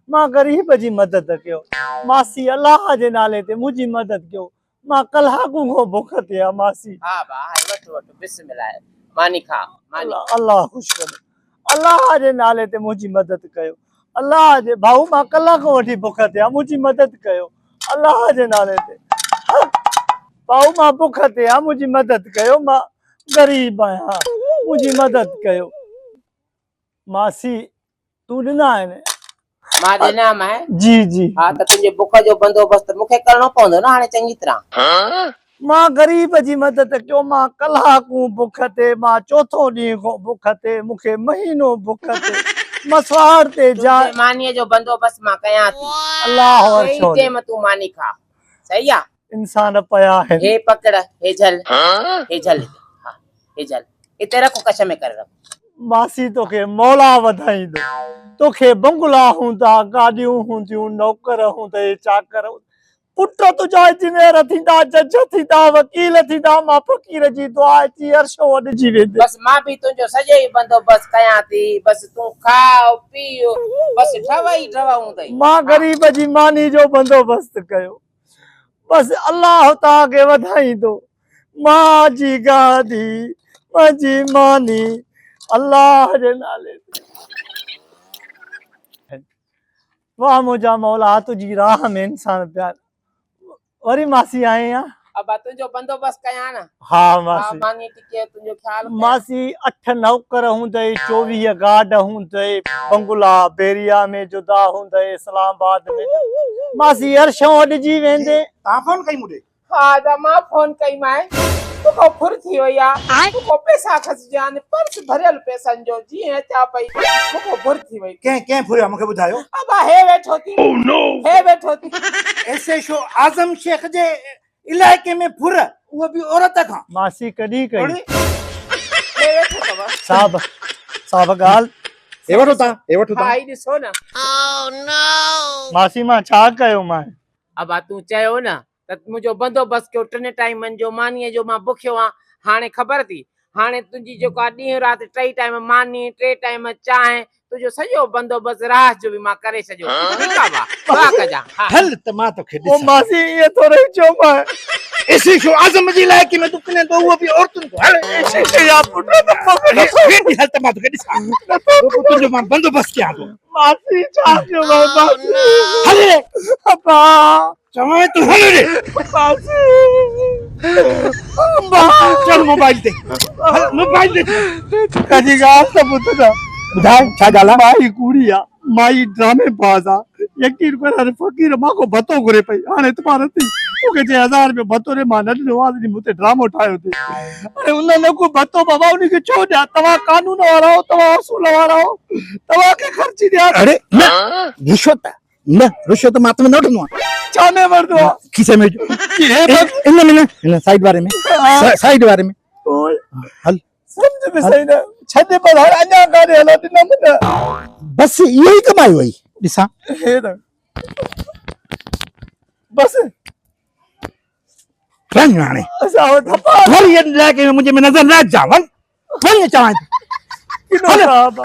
मां गरीब जी मदद कयो। मासी अल्लाह जे नाले ते मुझी मदद कयो। मां कलाकू को भूख ते आ मासी। हां बा हाय वठ बिस्मिल्लाह मानी खा मानी। अल्लाह खुश करे। अल्लाह जे नाले ते मुझी मदद कयो। अल्लाह जे भाऊ मां कलाकू वठी भूख ते आ मुझी मदद कयो। अल्लाह जे नाले ते भाऊ मां भूख ते आ मुझी मदद कयो। मां गरीब आहियां मुझी मदद कयो। मासी तू ॾिना आहिनि मां ॾिना मैं जी जी। हां त तुंहिंजे बुख जो बंदोबस्त मूंखे करणो पवंदो न हाणे चङी तरह। मां गरीब जी मदद कयो। मां कलाकू भूख ते मां चौथो ॾींहुं खां भूख ते मूंखे महीनो भूख ते मसवाड़ ते जा मानीअ जो बंदोबस्त मां कयां थी। अल्लाह सही टाइम तू मानी खा सही आ। इंसान पया है हे पकड़ हे झल हे झल हां हे झल इते रखो कश में कर रखो। मासी तोखे मौला वधाईंदो। तोखे बंगला हूंदा गाॾियूं हूंदियूं नौकर हूंदे चाकर पुट तुंहिंजा इंजीनियर थींदा जज थींदा वकील थींदा मां फ़कीर जी दुआ अची अर्शो वॾिजी वेंदे। बस मां भी तुंहिंजो सॼो ई बंदोबस्त कयां थी। बस तूं खा पी बस ठव ई ठव हूंदई। मां गरीब जी मानी जो बंदोबस्त कयो। बस अल्लाह तव्हांखे वधाईंदो। मां जी गादी मुंहिंजी मानी अल्लाह जे नाले वाह मुंहिंजा मौला तुंहिंजी राह में इंसान प्यार वरी मासी आए या अब तुंहिंजो बंदोबस्त कयां न। हा मासी मानी टिके तुंहिंजो ख्याल मासी 8 नौकर हूंदई 24 गार्ड हूंदई बंगला बेरिया में जुदा हूंदई इस्लामाबाद में मासी अर्शों वॾिजी वेंदे। तव्हां फोन कई मूंखे? हा त मां फोन कई माए तोखो फुर थी वई आ तोखो पैसा खसजान पर्स भरियल पैसनि जो जीअं अचा पई तोखो फुर थी वई। कंहिं फुरिया मूंखे ॿुधायो। अब हे वेठो थी हे वेठो थी ऐसे शो आज़म शेख जे इलाइके में फुर उहो बि औरत खां। मासी कॾहिं कई हे वेठो तव साहब साहब ॻाल्हि हे वठो तव्हां हा ई ॾिसो न। मासी मां छा कयो मां अब तूं चयो न त मुंहिंजो बंदोबस्त कयो 3 टाइमनि जो मानीअ जो मां बुखियो आ। हाणे ख़बर थी हाणे तुंहिंजी जेको आहे ॾींहुं राति 3 टाइम मानी 3 टाइम चांहि तुंहिंजो सॼो बंदोबस्त राति जो बि मां करे छॾियो। ठीकु आहे वाह कजां हल त मां तोखे ओ मासी ये थोड़े चो मां ऐसे शो आज़म जे इलाइके में तूं किने तो उहो बि औरतुनि को हल ऐसे या पुट त पकड़ हल त मां तोखे ॾिसां तुंहिंजो मां बंदोबस्त कयां थो। मासी छा कयो मासी हल अब्बा चवां तूं हल रे मासी चल मोबाइल ते हल मोबाइल ते कजी ॻाल्हि त ॿुध ॿुधाए छा ॻाल्हि आहे। माई कूड़ी आ माई ड्रामे बाज़ आ यकीन कर हाणे फ़कीर मां को भतो घुरे पई हाणे इतबार थी तोखे जे 1000 रुपया भतो ॾे मां न ॾिनो आहे मूं ते ड्रामो ठाहियो थी हाणे उन न को भतो बाबा उन खे छो ॾियां तव्हां कानून वारा हो तव्हां असूल वारा हो तव्हांखे ख़र्ची ॾियां। अरे न रिश्वत मां तुम्हें न वठंदो आहियां। छा में वठंदो आहे खीसे में इन में न इन साइड वारे में साइड वारे में हल समझ में सही न छॾे पर हाणे अञा काॾे हलो ॾिनमि न बस इहो ई कमाई वई ॾिसां हे न बस वञ हाणे असां वरी इलाइके में मुंहिंजे में नज़र न अच जा वञ चवां किनो साहब